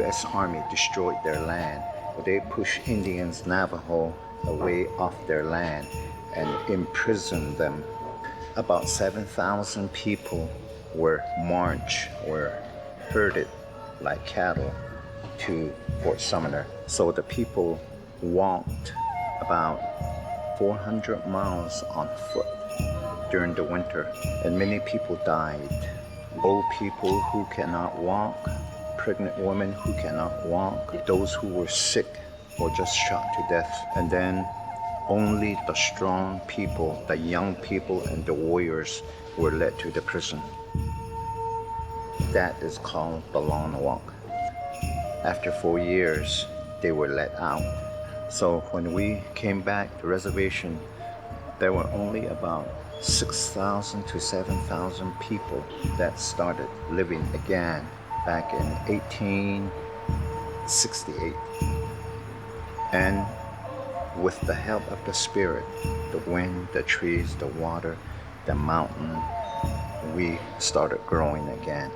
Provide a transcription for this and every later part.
U.S. Army destroyed their land. They pushed Indians, Navajo, away off their land and imprisoned them. About 7,000 people were herded like cattle to Fort Sumner. So the people walked about 400 miles on foot during the winter, and many people died. Old people who cannot walk, pregnant women who cannot walk, those who were sick were just shot to death. And then only the strong people, the young people and the warriors were led to the prison. That is called the Long Walk. After 4 years, they were let out. So when we came back to the reservation, there were only about 6,000 to 7,000 people that started living again back in 1868. And with the help of the Spirit, the wind, the trees, the water, the mountain, we started growing again.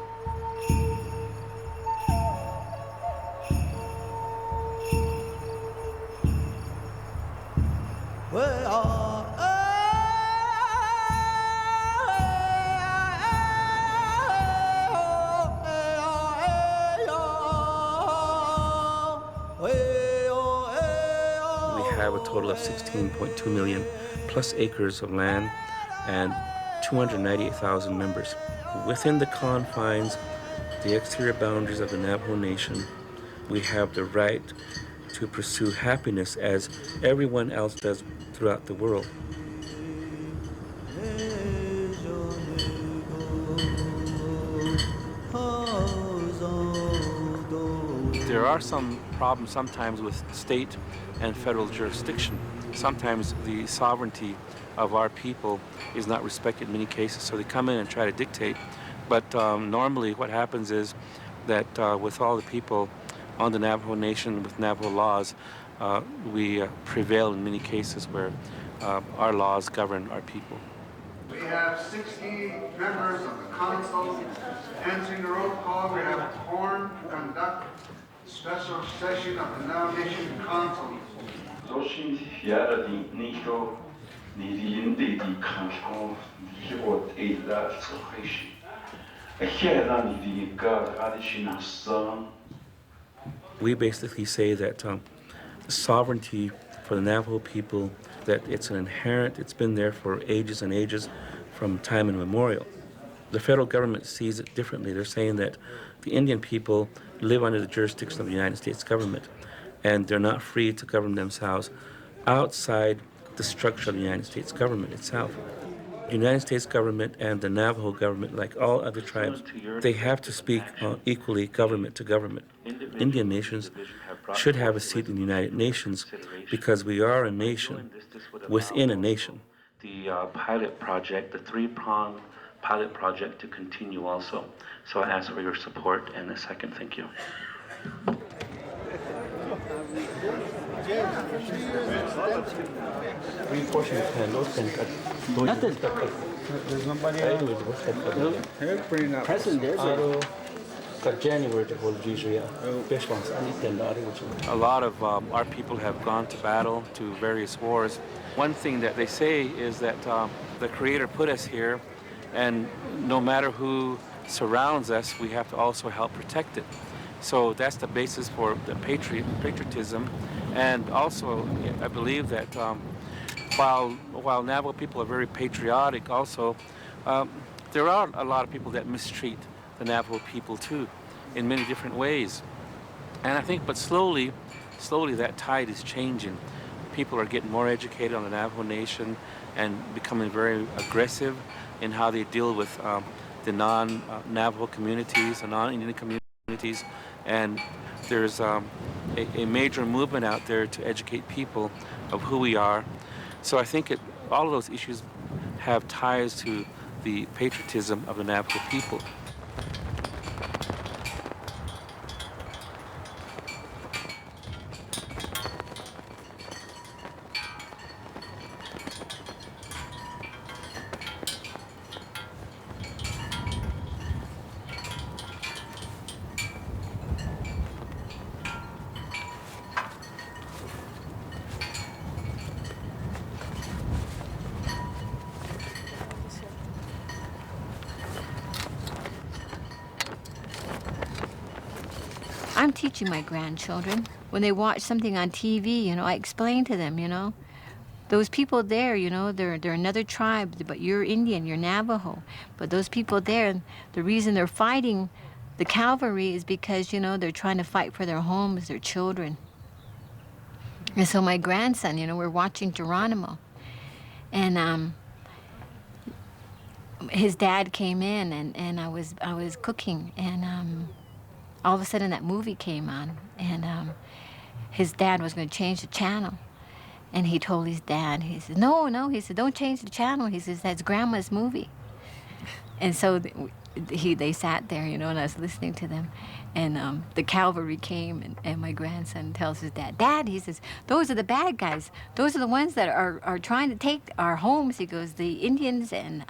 Have a total of 16.2 million plus acres of land and 298,000 members. Within the confines, the exterior boundaries of the Navajo Nation, we have the right to pursue happiness as everyone else does throughout the world. There are some problems sometimes with state and federal jurisdiction. Sometimes the sovereignty of our people is not respected in many cases, so they come in and try to dictate. But normally what happens is that with all the people on the Navajo Nation, with Navajo laws, we prevail in many cases where our laws govern our people. We have 60 members of the council answering the roll call. We have Horn to conduct the special session of the Navajo Nation Council. We basically say that sovereignty for the Navajo people, that it's an inherent, it's been there for ages and ages from time immemorial. The federal government sees it differently. They're saying that the Indian people live under the jurisdiction of the United States government, and they're not free to govern themselves outside the structure of the United States government itself. The United States government and the Navajo government, like all other tribes, they have to speak equally government to government. Indian nations should have a seat in the United Nations because we are a nation within a nation. The pilot project, the three-pronged pilot project to continue also. So I ask for your support and a second thank you. Nothing. There's nobody present there. A lot of our people have gone to battle, to various wars. One thing that they say is that the Creator put us here, and no matter who surrounds us, we have to also help protect it. So that's the basis for the patriotism. And also, I believe that while Navajo people are very patriotic also, there are a lot of people that mistreat the Navajo people too, in many different ways. And I think, but slowly that tide is changing. People are getting more educated on the Navajo Nation and becoming very aggressive in how they deal with the non-Navajo communities, the non-Indian communities. And there's a major movement out there to educate people of who we are. So I think all of those issues have ties to the patriotism of the Navajo people. teaching my grandchildren. When they watch something on TV, you know, I explain to them, you know, those people there, you know, they're another tribe, but you're Indian, you're Navajo. But those people there, the reason they're fighting the cavalry is because, you know, they're trying to fight for their homes, their children. And so my grandson, you know, we're watching Geronimo. And his dad came in, and I was cooking, and all of a sudden that movie came on, and his dad was going to change the channel. And he told his dad, he said, no, he said, don't change the channel. He says, that's Grandma's movie. And so they sat there, you know, and I was listening to them. And the cavalry came, and my grandson tells his dad, Dad, he says, those are the bad guys. Those are the ones that are trying to take our homes. He goes, the Indians, and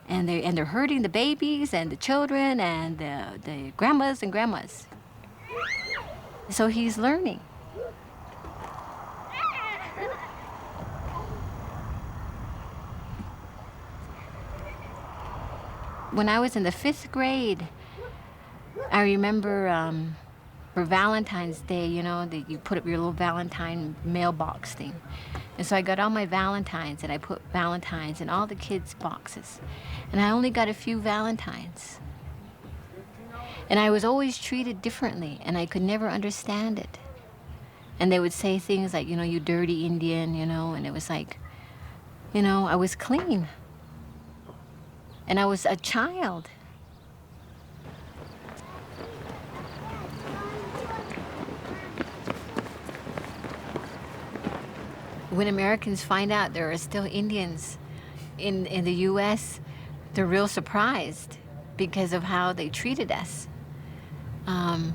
they're hurting the babies and the children and the grandmas and grandmas. So he's learning. When I was in the 5th grade, I remember for Valentine's Day, you know, that you put up your little Valentine mailbox thing. And so I got all my Valentines, and I put Valentines in all the kids' boxes. And I only got a few Valentines. And I was always treated differently, and I could never understand it. And they would say things like, you know, you dirty Indian, you know, and it was like, you know, I was clean. And I was a child. When Americans find out there are still Indians in the U.S., they're real surprised because of how they treated us. And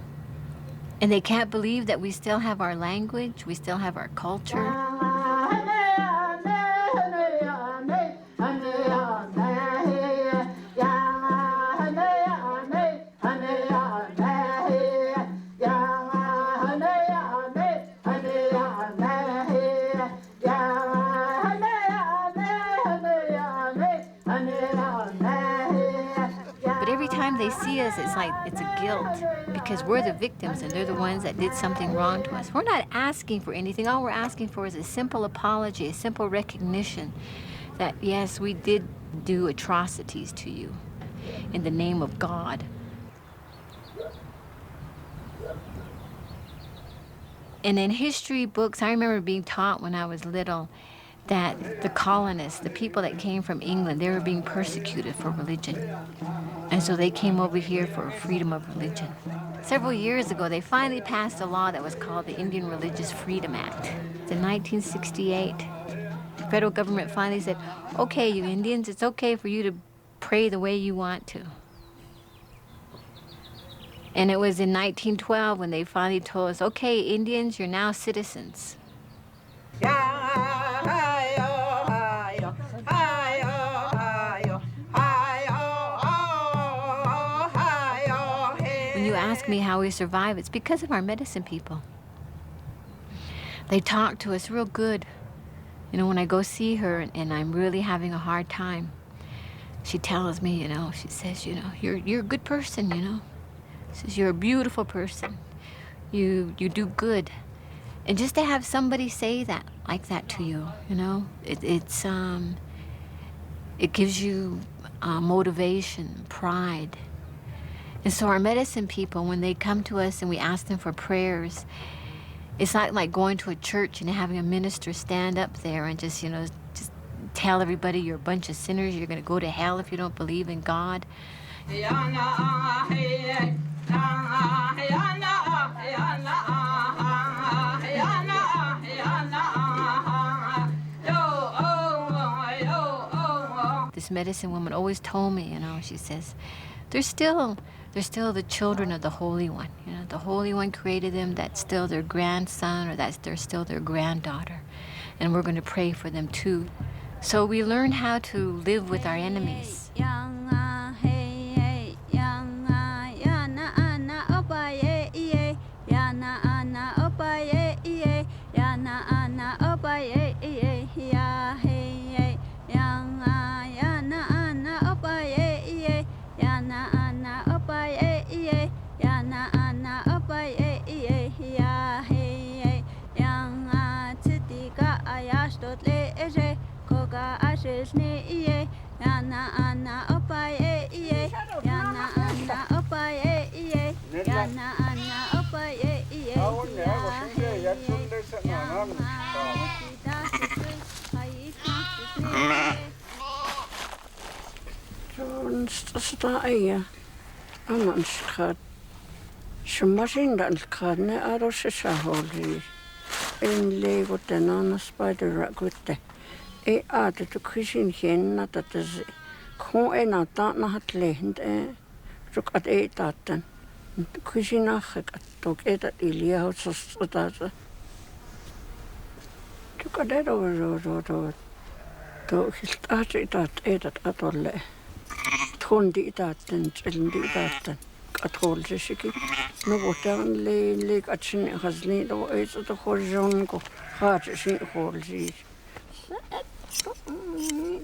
they can't believe that we still have our language, we still have our culture. They see us, it's like it's a guilt because we're the victims and they're the ones that did something wrong to us. We're not asking for anything. All we're asking for is a simple apology, a simple recognition that, yes, we did do atrocities to you in the name of God. And in history books, I remember being taught when I was little that the colonists, the people that came from England, they were being persecuted for religion. And so they came over here for freedom of religion. Several years ago, they finally passed a law that was called the Indian Religious Freedom Act. In 1968, the federal government finally said, okay, you Indians, it's okay for you to pray the way you want to. And it was in 1912 when they finally told us, okay, Indians, you're now citizens. When you ask me how we survive, it's because of our medicine people. They talk to us real good. You know, when I go see her and I'm really having a hard time, she tells me, you know, she says, you know, you're a good person, you know. She says, you're a beautiful person. You do good. And just to have somebody say that, like that to you, you know, it gives you motivation, pride. And so our medicine people, when they come to us and we ask them for prayers, it's not like going to a church and having a minister stand up there and just, you know, just tell everybody you're a bunch of sinners, you're going to go to hell if you don't believe in God. This medicine woman always told me, you know, she says, they're still the children of the Holy One. You know, the Holy One created them, that's still their grandson or they're still their granddaughter. And we're going to pray for them too. So we learn how to live with our enemies. Shumashinda alkane arosha holi in lego tenana spider ragutte e ate to kushin henna dat is kon en ata na hat lehend juk at e taten kushinach at tok et at ilia hos dat juk at do hilt at et at atolle tondi taten chilndi taten atol shiki no botan le atchin khazli do es to khorjon ko khat shin khorji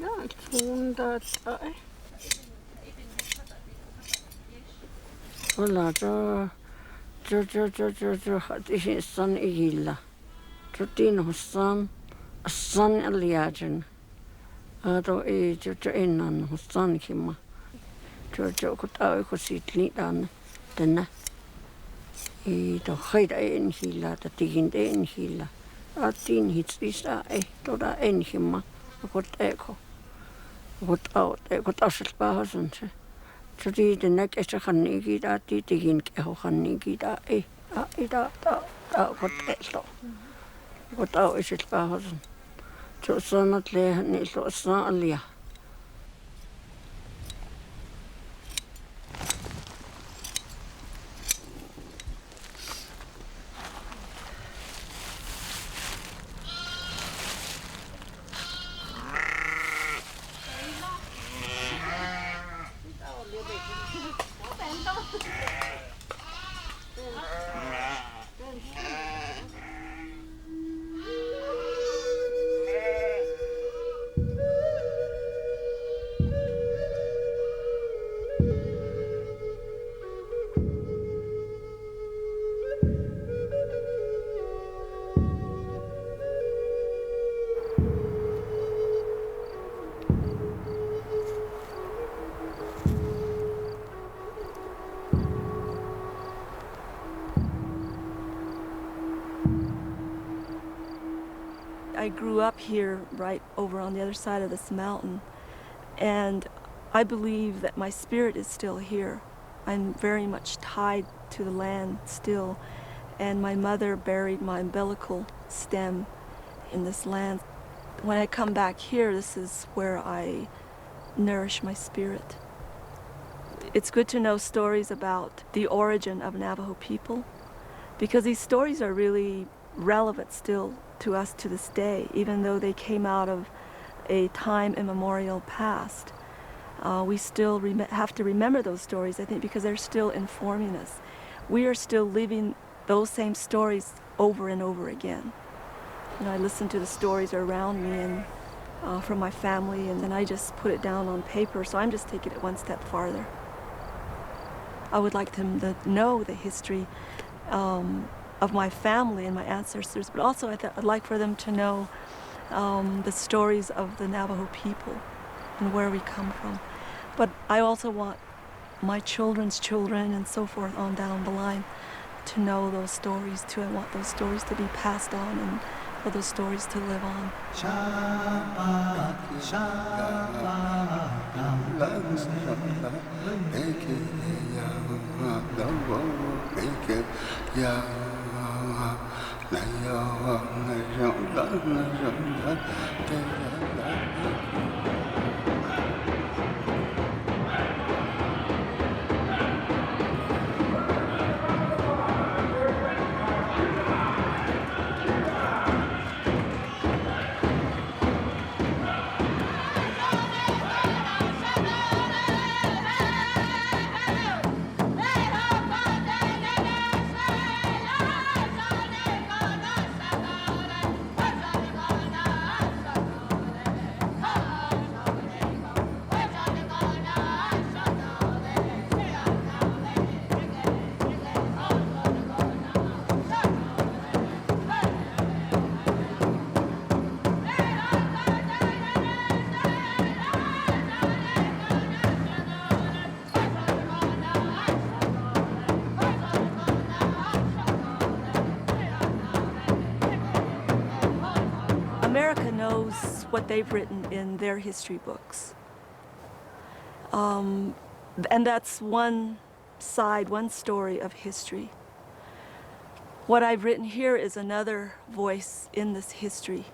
da tunda ta wala jo hat is san igilla tutin hosan san aliajen ado e jo enan hosan khima jo ko ta ko sitli dan denna e do khida en hila ta tigin en hila atin hits isa e to da en hima ko eko what out e ko tasel pa hasan se jo di de nek e khanni gi da ti tigin ke ho khanni gi da e da ko eko ko ta e sil pa hasan jo sanat le ni lo sa alia. I grew up here right over on the other side of this mountain, and I believe that my spirit is still here. I'm very much tied to the land still, and my mother buried my umbilical stem in this land. When I come back here, this is where I nourish my spirit. It's good to know stories about the origin of Navajo people, because these stories are really relevant still to us to this day, even though they came out of a time immemorial past. We still have to remember those stories, I think, because they're still informing us. We are still living those same stories over and over again. You know, I listen to the stories around me and from my family, and then I just put it down on paper, so I'm just taking it one step farther. I would like them to know the history of my family and my ancestors, but also I'd like for them to know the stories of the Navajo people and where we come from. But I also want my children's children and so forth on down the line to know those stories too. I want those stories to be passed on and for those stories to live on. America knows what they've written in their history books. And that's one side, one story of history. What I've written here is another voice in this history.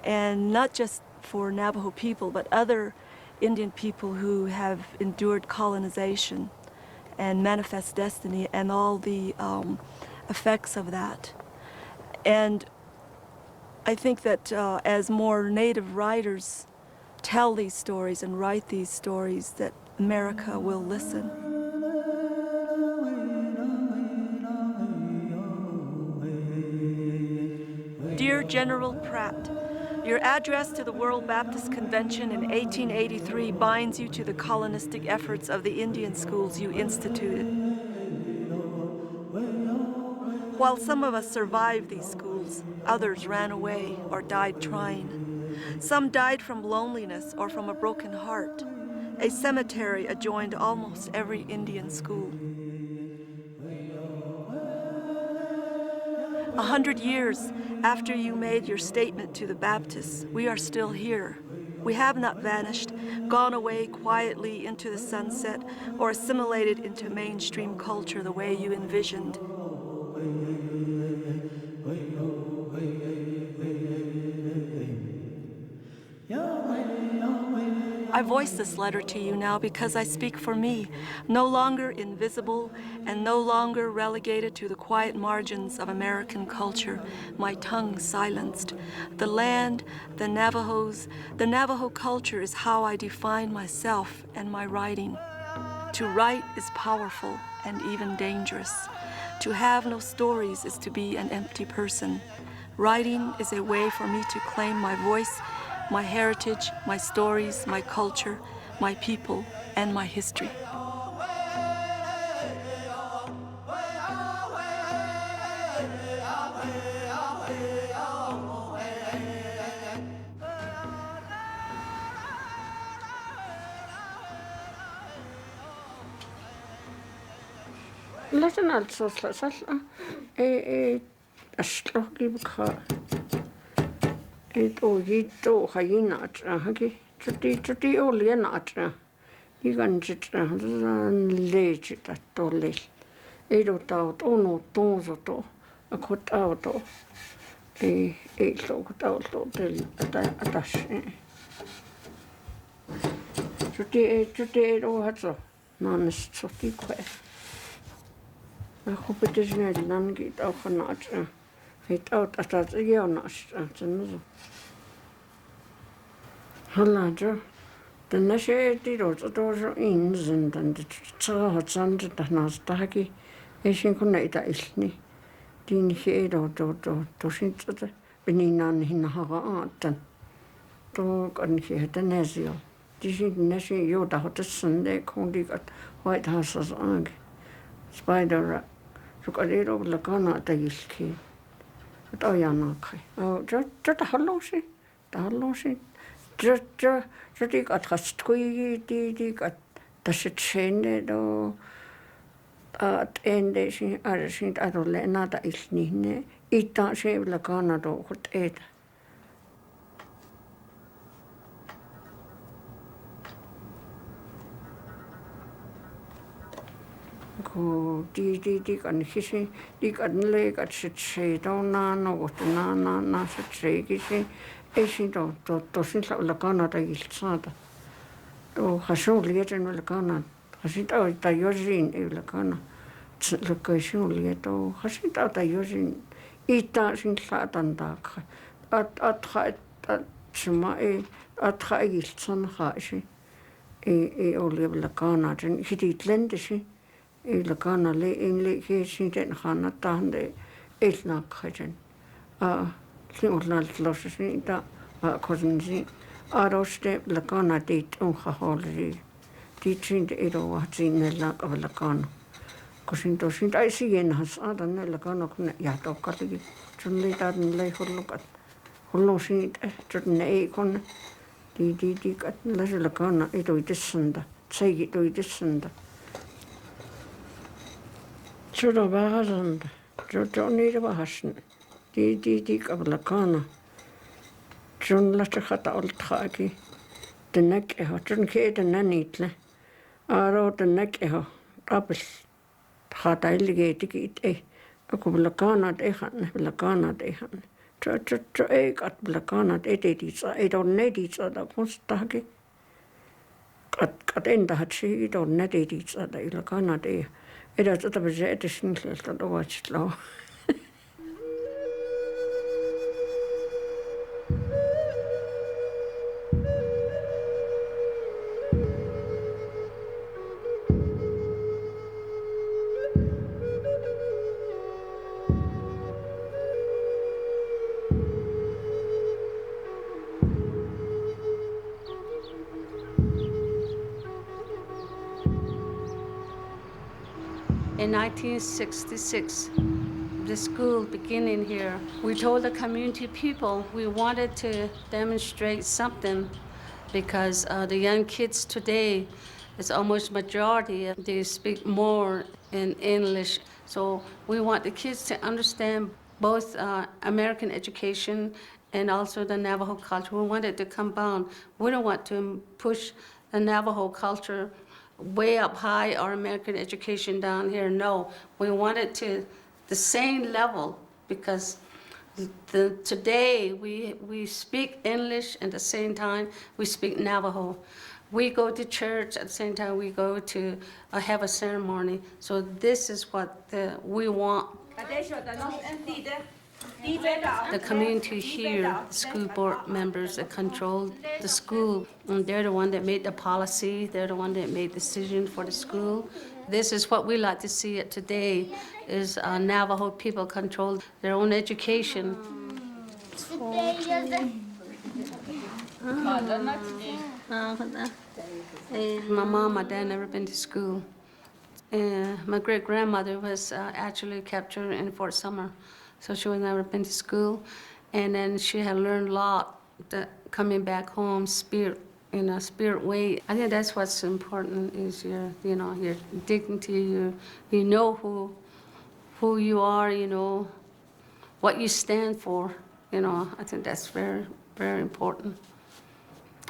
And not just for Navajo people, but other Indian people who have endured colonization and manifest destiny and all the effects of that. And I think that as more Native writers tell these stories and write these stories, that America will listen. Dear General Pratt, your address to the World Baptist Convention in 1883 binds you to the colonistic efforts of the Indian schools you instituted. While some of us survived these schools, others ran away or died trying. Some died from loneliness or from a broken heart. A cemetery adjoined almost every Indian school. 100 years after you made your statement to the Baptists, we are still here. We have not vanished, gone away quietly into the sunset, or assimilated into mainstream culture the way you envisioned. I voice this letter to you now because I speak for me, no longer invisible and no longer relegated to the quiet margins of American culture, my tongue silenced. The land, the Navajos, the Navajo culture is how I define myself and my writing. To write is powerful and even dangerous. To have no stories is to be an empty person. Writing is a way for me to claim my voice, my heritage, my stories, my culture, my people, and my history. Listen also sala aslogi bkha to yito hayina hagi chuti oliana atra igan chitra leche tatole edo taut ono tonzo to akot auto lo auto del atash chuti ro hatso nanis chuti kwe Competition land get out for not it out at a year not another. Halager the Nashati or the doors inns and the Charles under the Nastaki, Asian Conata Isni, Din Head or to Shint Beninan in Haga Dog and he had a Nazio. This is Nashi Yoda Hot Sunday, Condi got White Houses on Spider. Look at it over the corner at the Yiski. But oh, yeah, no, just a hollow sheet, just got a squeaky, got the chain, at end, she, I don't let another is neat, eat that shave the corner, what ate. Go di kan hisi di kan le kat se do na no na se kisi e sin to sin la kana ta ilsata to haso liete no la kana hasin ta yojin e la kana la kaishun lieto hasin ta yojin ita sin sa tan ta at chma e at ha ilsan ha si e o le la kana tin hiti tlende si la kana le in le ke sin den khana tande elna khajen sinulnal losin ta kozinji aroste la kana dit un khaholri ditrin de ero watin la ka la kana kosin to sin ai sigin has adan la kana kun ya to kalgi chunle ta le holukat holosin chutne e kon di kat la kana ero itesunda tsegi to itesunda Chura bahasand, Johnny the Bahasan, di kablakana. Jun la chata ol tragi. The neck eho, Jun ke the nanitle. Aro the neck eho, apel. Hata illigate it e. Aku blakana de han, blakana de han. Cho egg at blakana de editsa, ed on neditsa da kunstagi. At enda hat she ed on neditsa da ilakana de. Eda tota bezet is niet dat watch law. In 1966, the school beginning here, we told the community people we wanted to demonstrate something because the young kids today, it's almost majority, they speak more in English. So we want the kids to understand both American education and also the Navajo culture. We wanted to combine. We don't want to push the Navajo culture way up high or American education down here. No, we want it to the same level because today we speak English at the same time we speak Navajo. We go to church at the same time we go to have a ceremony. So this is what we want. The community here, the school board members that control the school, and they're the one that made the policy, they're the one that made decision for the school. This is what we like to see it today, is Navajo people control their own education. My mom, my dad never been to school. My great-grandmother was actually captured in Fort Summer. So she was never been to school, and then she had learned a lot coming back home, spirit way. I think that's what's important is your dignity. You know who you are. You know what you stand for. I think that's very, very important.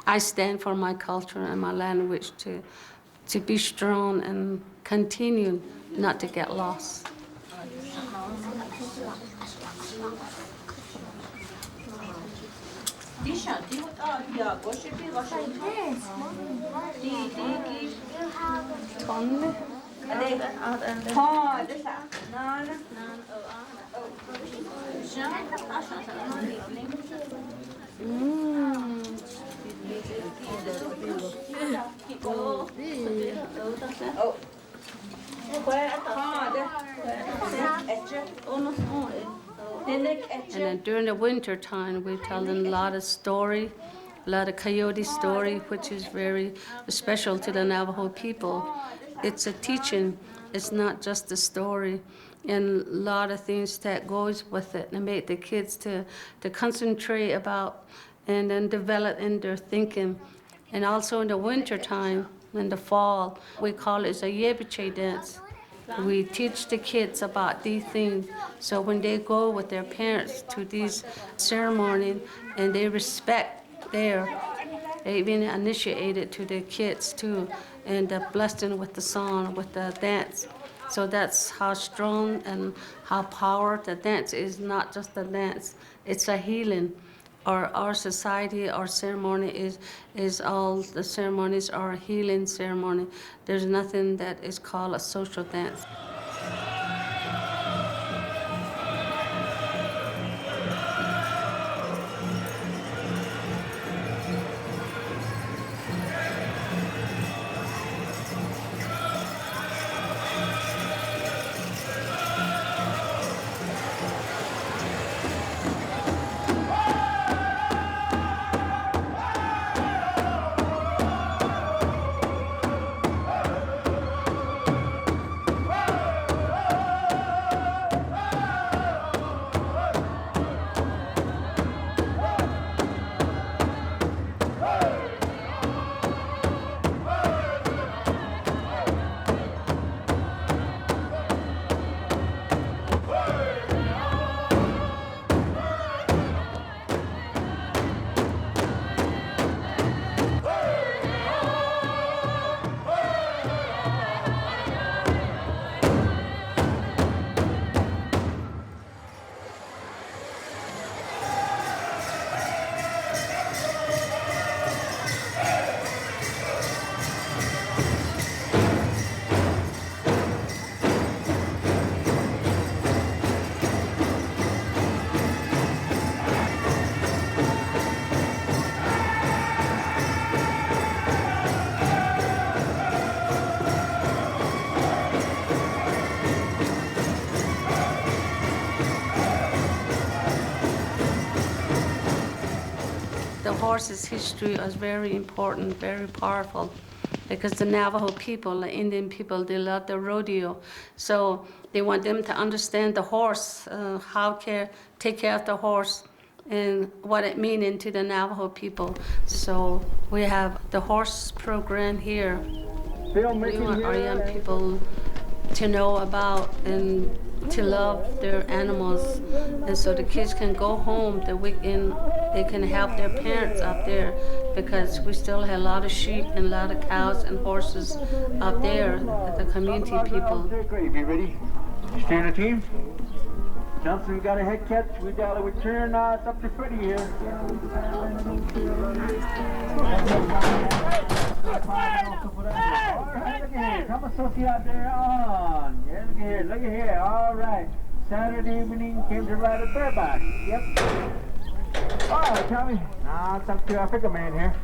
I stand for my culture and my language to be strong and continue not to get lost. And then during the winter time, we tell them a lot of story, a lot of coyote story, which is very special to the Navajo people. It's a teaching. It's not just a story, and a lot of things that goes with it, and make the kids to concentrate about, and then develop in their thinking. And also in the winter time, in the fall, we call it a yebiche dance. We teach the kids about these things, so when they go with their parents to these ceremonies and they respect they've been initiated to the kids too, and blessed them with the song, with the dance. So that's how strong and how powerful the dance is. Not just a dance, it's a healing. Our society, our ceremony is all the ceremonies are a healing ceremony. There's nothing that is called a social dance. The horse's history is very important, very powerful, because the Navajo people, the Indian people, they love the rodeo. So they want them to understand the horse, take care of the horse, and what it means to the Navajo people. So we have the horse program here. We want our young people to know about and to love their animals, and so the kids can go home the weekend, they can help their parents up there, because we still have a lot of sheep and a lot of cows and horses up there at the community people. Great, be ready. Steer the team. Johnson, we got a head catch. We got to return up to Freddie here. All right, look at here. Come associate out there on. Yeah, look at here. All right. Saturday evening came to ride a bareback. Yep. All right, Tommy. Now it's up to Africa man here.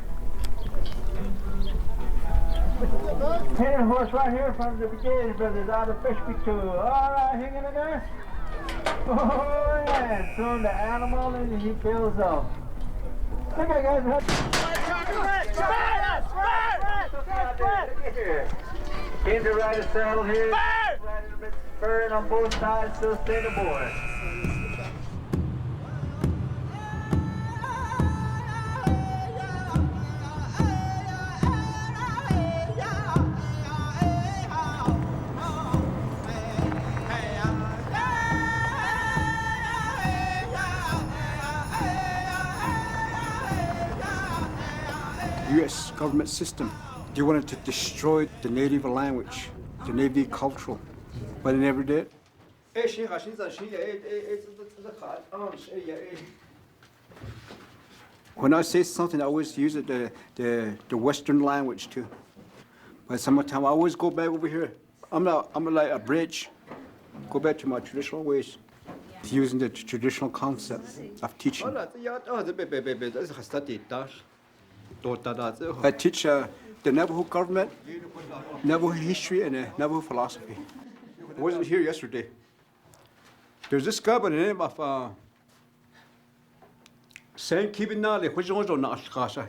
Headed horse right here from the Brigade Brothers out of Fishby too. All right, hanging in there. Oh yeah, throwing the animal and he kills off. Look at guys. Look at here. Came to ride a saddle here. Riding a bit spurring on both sides, still staying aboard. U.S. government system. They wanted to destroy the native language, the native cultural, but they never did. When I say something, I always use the Western language too. But sometimes I always go back over here. I'm like a bridge. Go back to my traditional ways, using the traditional concepts of teaching. I teach the Navajo government, Navajo history, and Navajo philosophy. I wasn't here yesterday. There's this guy by the name of Saint Kibinali.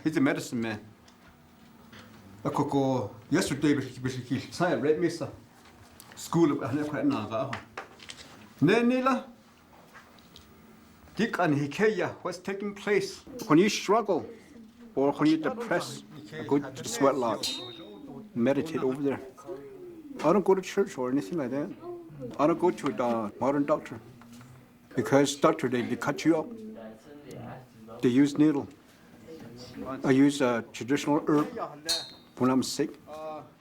He's a medicine man. I could go yesterday, but I read me school of Naga. Nenila, Dick and Hikeya, what's taking place when you struggle? Or when you're depressed, I go to the sweat lodge, meditate over there. I don't go to church or anything like that. I don't go to a modern doctor. Because doctor, they cut you up. They use needle. I use a traditional herb when I'm sick.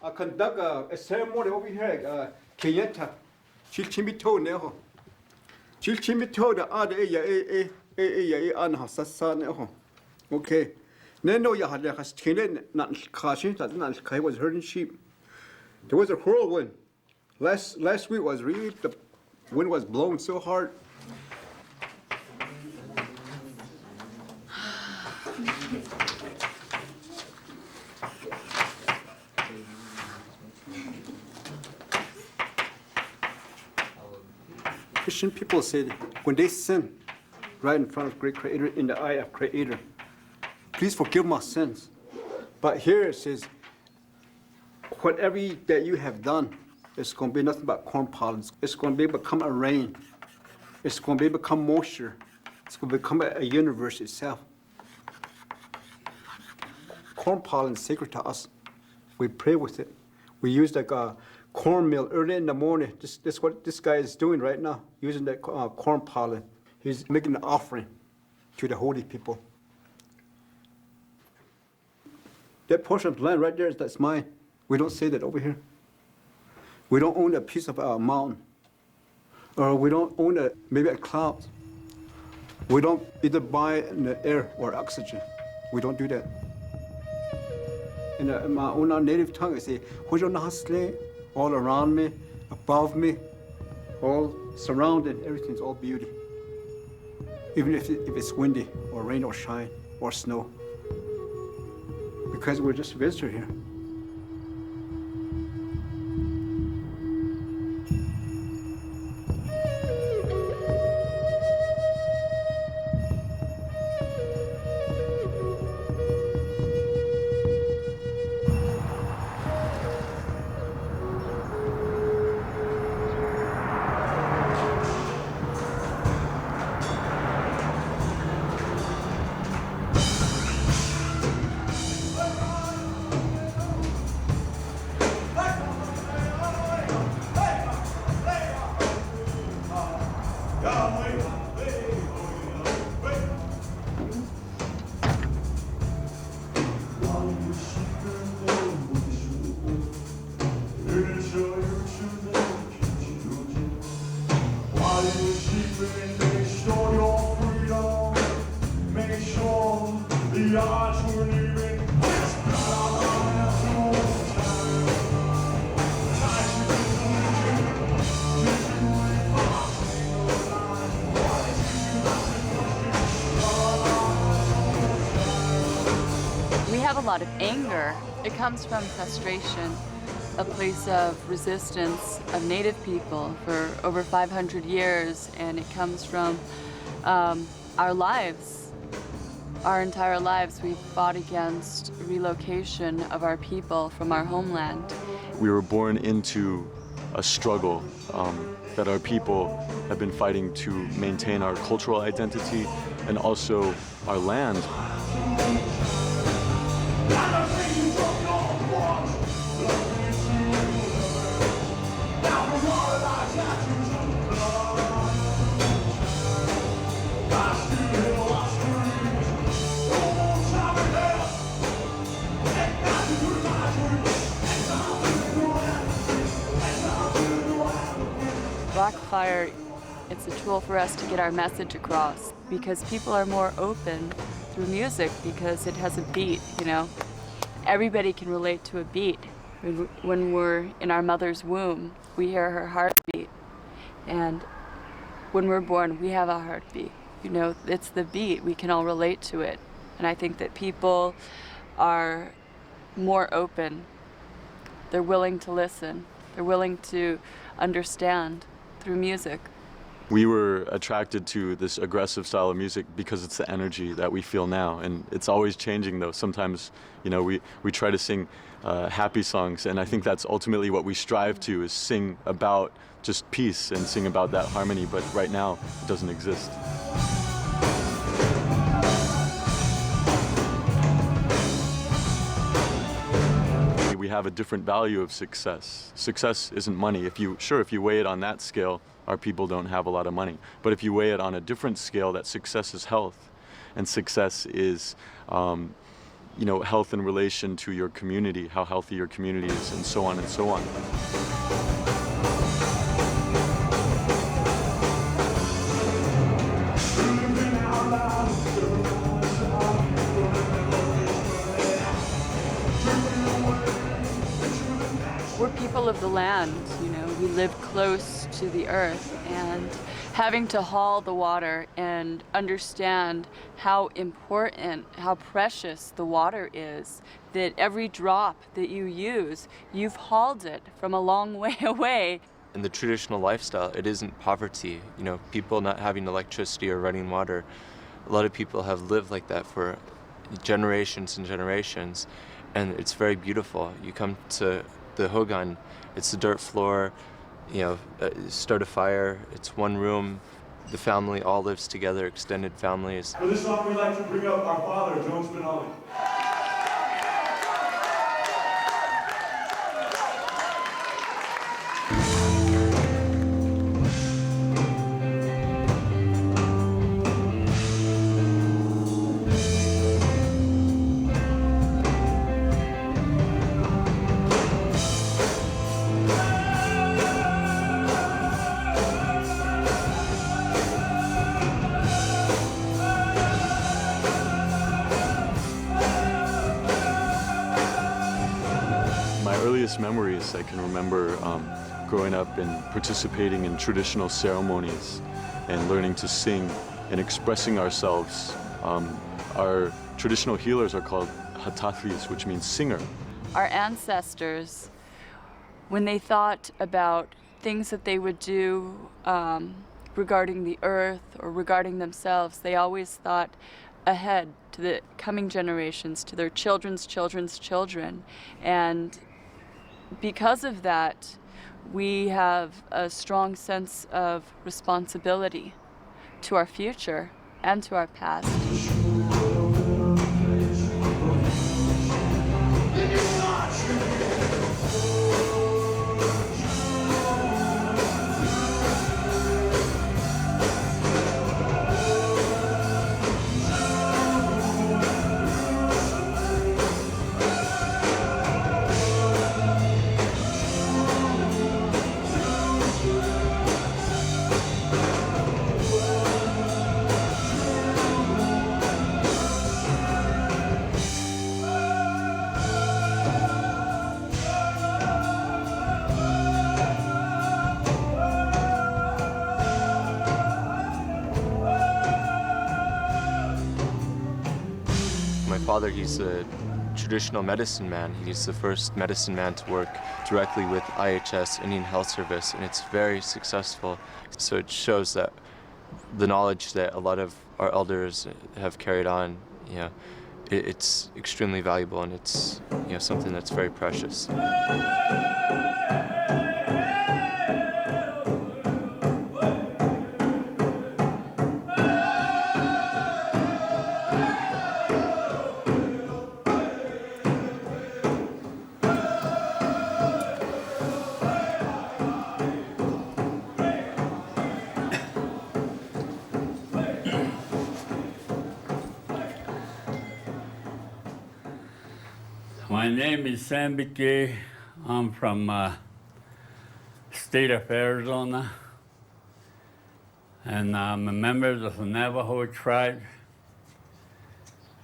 I conduct a ceremony over here, Kayenta. Chilchimito neho. Chilchimito the other okay. Neno Yahada has taken not Kashi, that not Kai was herding sheep. There was a whirlwind. Last week was really, the wind was blowing so hard. Christian people said when they sin right in front of great Creator, in the eye of Creator, please forgive my sins. But here it says, whatever that you have done, it's going to be nothing but corn pollen. It's going to become a rain. It's going to become moisture. It's going to become a universe itself. Corn pollen is sacred to us. We pray with it. We use like a cornmeal early in the morning. This is what this guy is doing right now, using that corn pollen. He's making an offering to the holy people. That portion of land right there, that's mine. We don't say that over here. We don't own a piece of a mountain. Or we don't own maybe a cloud. We don't either buy in the air or oxygen. We don't do that. In my own native tongue, I say, all around me, above me, all surrounded, everything's all beauty. Even if it's windy or rain or shine or snow. Because we're just a visitor here. have a lot of anger. It comes from frustration, a place of resistance of Native people for over 500 years, and it comes from our lives. Our entire lives, we've fought against relocation of our people from our homeland. We were born into a struggle that our people have been fighting to maintain our cultural identity and also our land. Blackfire, it's a tool for us to get our message across because people are more open through music because it has a beat, you know. Everybody can relate to a beat. When we're in our mother's womb, we hear her heartbeat. And when we're born, we have a heartbeat. You know, it's the beat. We can all relate to it. And I think that people are more open. They're willing to listen. They're willing to understand through music. We were attracted to this aggressive style of music because it's the energy that we feel now, and it's always changing though. Sometimes, you know, we try to sing happy songs, and I think that's ultimately what we strive to, is sing about just peace and sing about that harmony, but right now it doesn't exist. We have a different value of success. Success isn't money. If you weigh it on that scale, our people don't have a lot of money. But if you weigh it on a different scale, that success is health, and success is, you know, health in relation to your community, how healthy your community is, and so on and so on. We're people of the land, you know, we live close to the earth, and having to haul the water and understand how important, how precious the water is, that every drop that you use, you've hauled it from a long way away. In the traditional lifestyle, it isn't poverty. You know, people not having electricity or running water, a lot of people have lived like that for generations and generations, and it's very beautiful. You come to the Hogan, it's the dirt floor, you know, start a fire, it's one room, the family all lives together, extended families. For this song, we'd like to bring up our father, Jones Benali. Memories I can remember growing up and participating in traditional ceremonies and learning to sing and expressing ourselves. Our traditional healers are called hatathis, which means singer. Our ancestors, when they thought about things that they would do regarding the earth or regarding themselves, they always thought ahead to the coming generations, to their children's children's children. And because of that, we have a strong sense of responsibility to our future and to our past. My father, he's a traditional medicine man. He's the first medicine man to work directly with IHS, Indian Health Service, and it's very successful. So it shows that the knowledge that a lot of our elders have carried on, it's extremely valuable, and it's something that's very precious. My name is Sam Bickey. I'm from state of Arizona, and I'm a member of the Navajo tribe,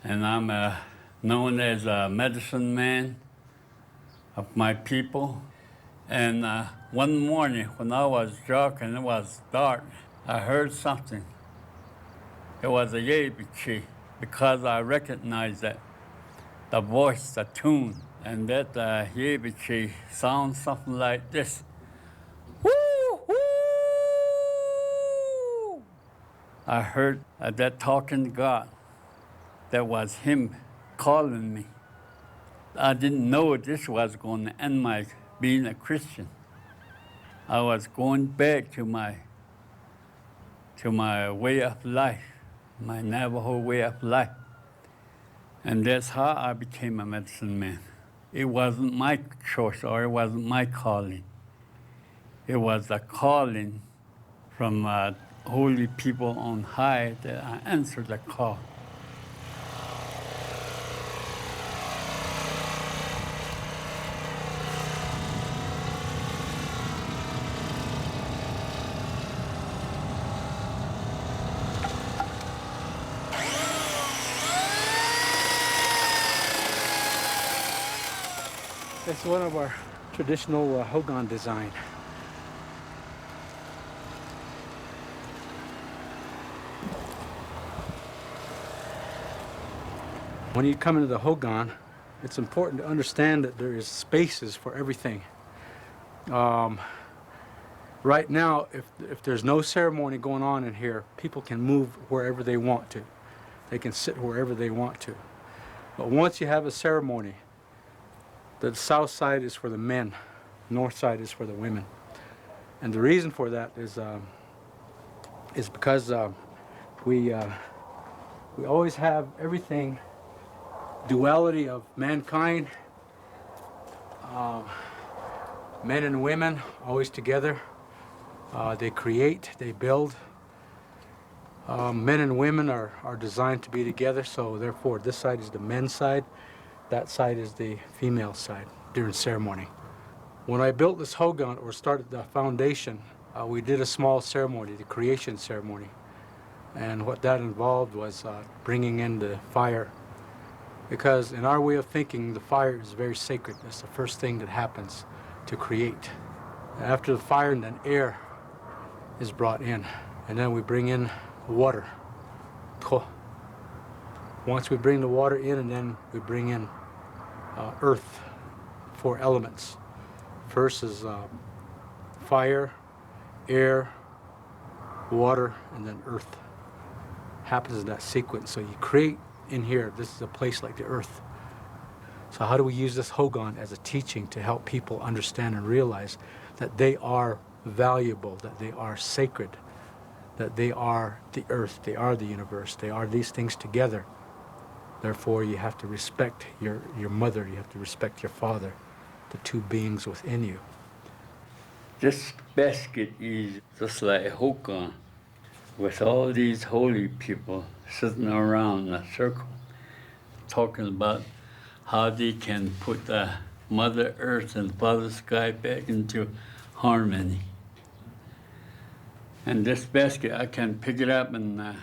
and I'm known as a medicine man of my people. And one morning when I was drunk and it was dark, I heard something. It was a Yebichi, because I recognized that the voice, the tune, and that Yebichi sounds something like this. Woo, woo! I heard that talking God. That was him calling me. I didn't know this was going to end my being a Christian. I was going back to my way of life, my Navajo way of life. And that's how I became a medicine man. It wasn't my choice, or it wasn't my calling. It was a calling from holy people on high that I answered the call. It's one of our traditional hogan design. When you come into the hogan, it's important to understand that there is spaces for everything. Right now, if there's no ceremony going on in here, people can move wherever they want to. They can sit wherever they want to. But once you have a ceremony, the south side is for the men, north side is for the women. And the reason for that is because we always have everything, duality of mankind, men and women always together. They create, they build. Men and women are designed to be together, so therefore this side is the men's side. That side is the female side during ceremony. When I built this hogan, or started the foundation, we did a small ceremony, the creation ceremony. And what that involved was bringing in the fire. Because in our way of thinking, the fire is very sacred. That's the first thing that happens to create. After the fire, and then air is brought in. And then we bring in water. Once we bring the water in, and then we bring in earth, 4 elements. First is fire, air, water, and then earth. Happens in that sequence. So you create in here, this is a place like the earth. So how do we use this hogan as a teaching to help people understand and realize that they are valuable, that they are sacred, that they are the earth, they are the universe, they are these things together. Therefore, you have to respect your mother, you have to respect your father, the 2 beings within you. This basket is just like a hogan, with all these holy people sitting around in a circle, talking about how they can put the Mother Earth and Father Sky back into harmony. And this basket, I can pick it up and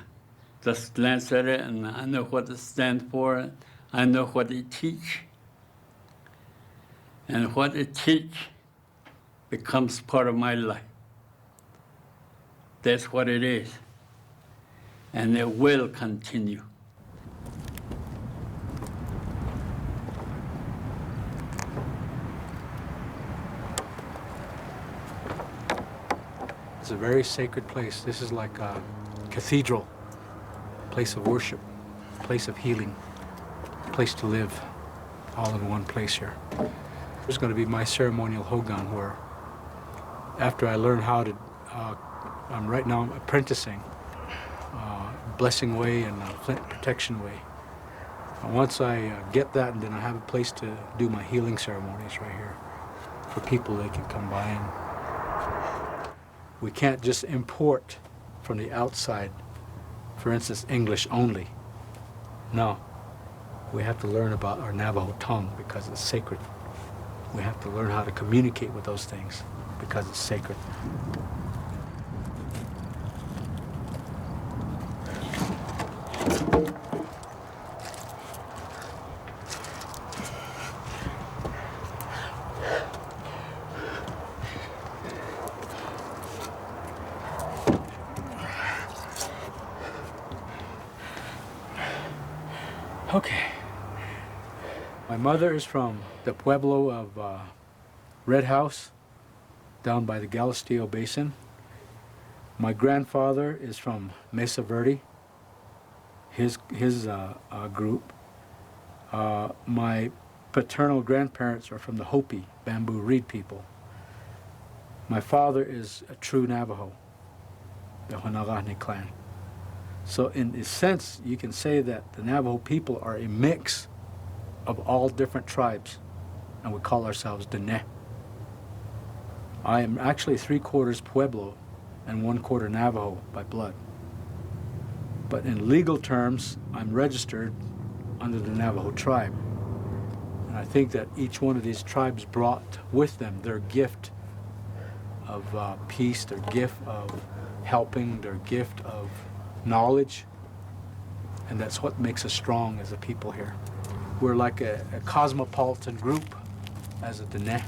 just glance at it, and I know what it stands for. I know what it teaches. And what it teaches becomes part of my life. That's what it is. And it will continue. It's a very sacred place. This is like a cathedral, place of worship, place of healing, place to live, all in one place here. There's going to be my ceremonial hogan, where after I learn how to, I'm right now apprenticing, blessing way and flint protection way. And once I get that, and then I have a place to do my healing ceremonies right here for people. They can come by, and we can't just import from the outside, for instance, English only. No, we have to learn about our Navajo tongue because it's sacred. We have to learn how to communicate with those things because it's sacred. Okay. My mother is from the pueblo of Red House, down by the Galisteo Basin. My grandfather is from Mesa Verde, his group. My paternal grandparents are from the Hopi, Bamboo Reed people. My father is a true Navajo, the Honagahne clan. So in a sense, you can say that the Navajo people are a mix of all different tribes, and we call ourselves Dene. I am actually 3/4 Pueblo and 1/4 Navajo by blood. But in legal terms, I'm registered under the Navajo tribe. And I think that each one of these tribes brought with them their gift of peace, their gift of helping, their gift of knowledge, and that's what makes us strong as a people here. We're like a cosmopolitan group as a Dene.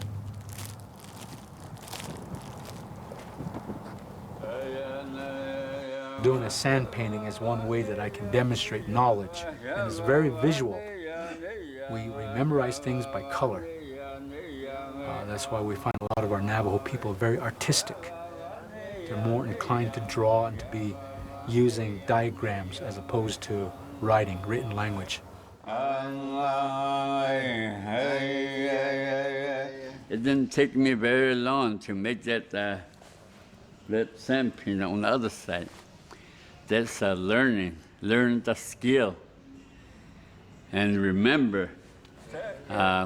Doing a sand painting is one way that I can demonstrate knowledge, and it's very visual. We memorize things by color. That's why we find a lot of our Navajo people very artistic. They're more inclined to draw and to be using diagrams as opposed to writing, written language. It didn't take me very long to make that sand painting on the other side. That's learn the skill. And remember,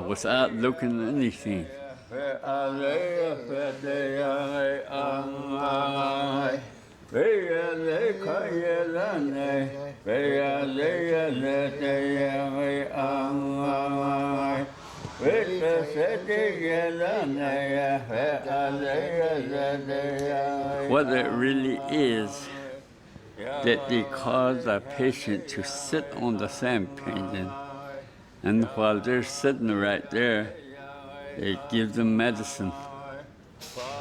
without looking at anything. What it really is, that they cause a patient to sit on the sand painting, and while they're sitting right there, they give them medicine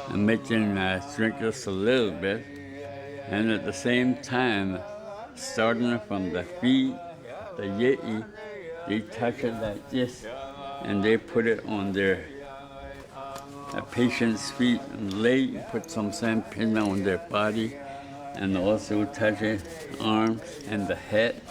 and make them drink just a little bit, and at the same time, starting from the feet, the yeti, they touch it like this, and they put it on their patient's feet and put some sand painting on their body, and also touch it, arms and the head.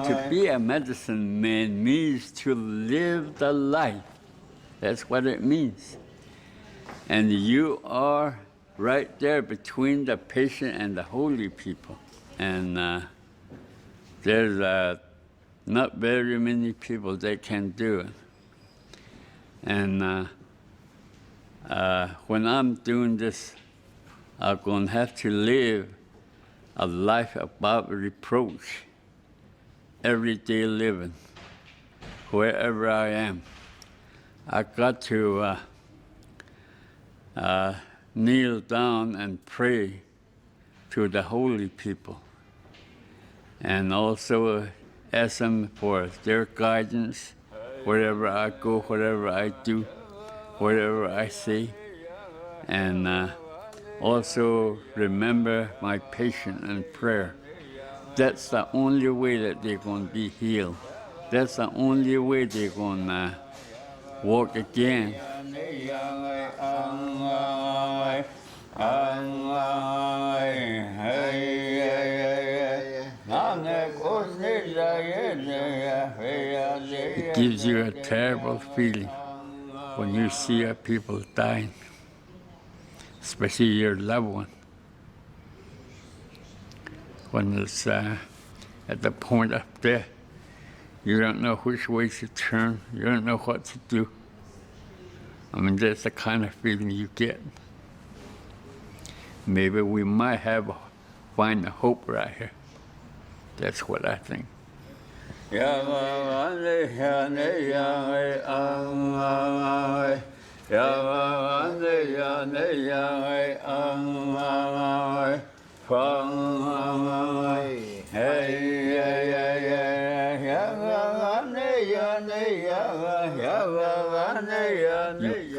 To be a medicine man means to live the life. That's what it means. And you are right there between the patient and the holy people. And there's not very many people that can do it. And when I'm doing this, I'm going to have to live a life above reproach, everyday living, wherever I am. I got to kneel down and pray to the holy people, and also ask them for their guidance wherever I go, whatever I do, whatever I say. And also remember my patience and prayer. That's the only way that they're going to be healed. That's the only way they're going to walk again. It gives you a terrible feeling when you see a people dying, especially your loved one. When it's at the point of death, you don't know which way to turn, you don't know what to do. I mean, that's the kind of feeling you get. Maybe we might find a hope right here. That's what I think. You've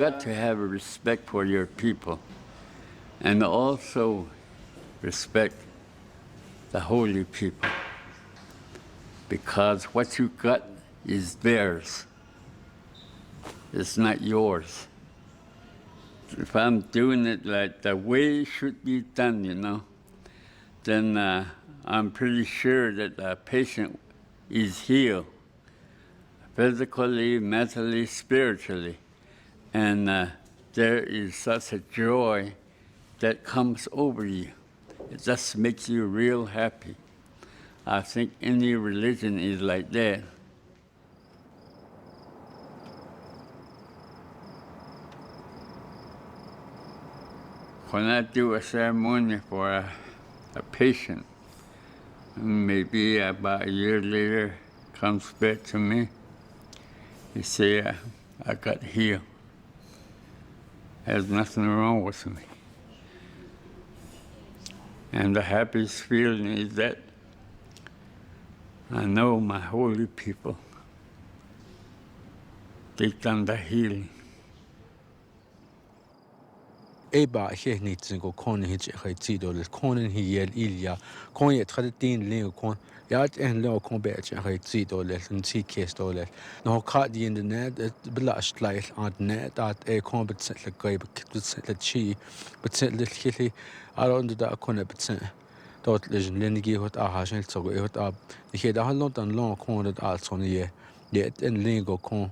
got to have a respect for your people and also respect the holy people, because what you got is theirs. It's not yours. If I'm doing it like the way it should be done, you know, then I'm pretty sure that the patient is healed, physically, mentally, spiritually. And there is such a joy that comes over you. It just makes you real happy. I think any religion is like that. When I do a ceremony for a patient, maybe about a year later, comes back to me, he say, I got healed. There's nothing wrong with me. And the happiest feeling is that I know my holy people, they've done the healing. Eba he nitsin go kon hit he tidol kon he yel ilya kon yet had tin le kon yat en lo kon be he tidol en ti kes dol no ka di in the net blast like at net at e kon bet set le gay bet le chi bet set le khili around da kon bet set dort legend lenigi hot a ha shel so go hot ab he da halon dan lo kon dat al son ye yet en lego kon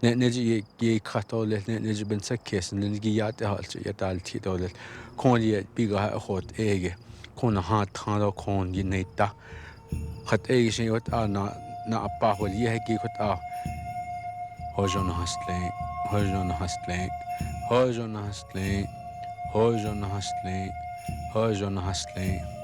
نجي كاتول نجي بنسكيس نجي يات يتالتي دول كون بيجا أخوت إيجي كون هات هذا كون ينيتا خد إيجي شيء وت أنا أباه وليه هيك وت هوجون هستلين هوجون هستلين هوجون هستلين هوجون هستلين هوجون هستلين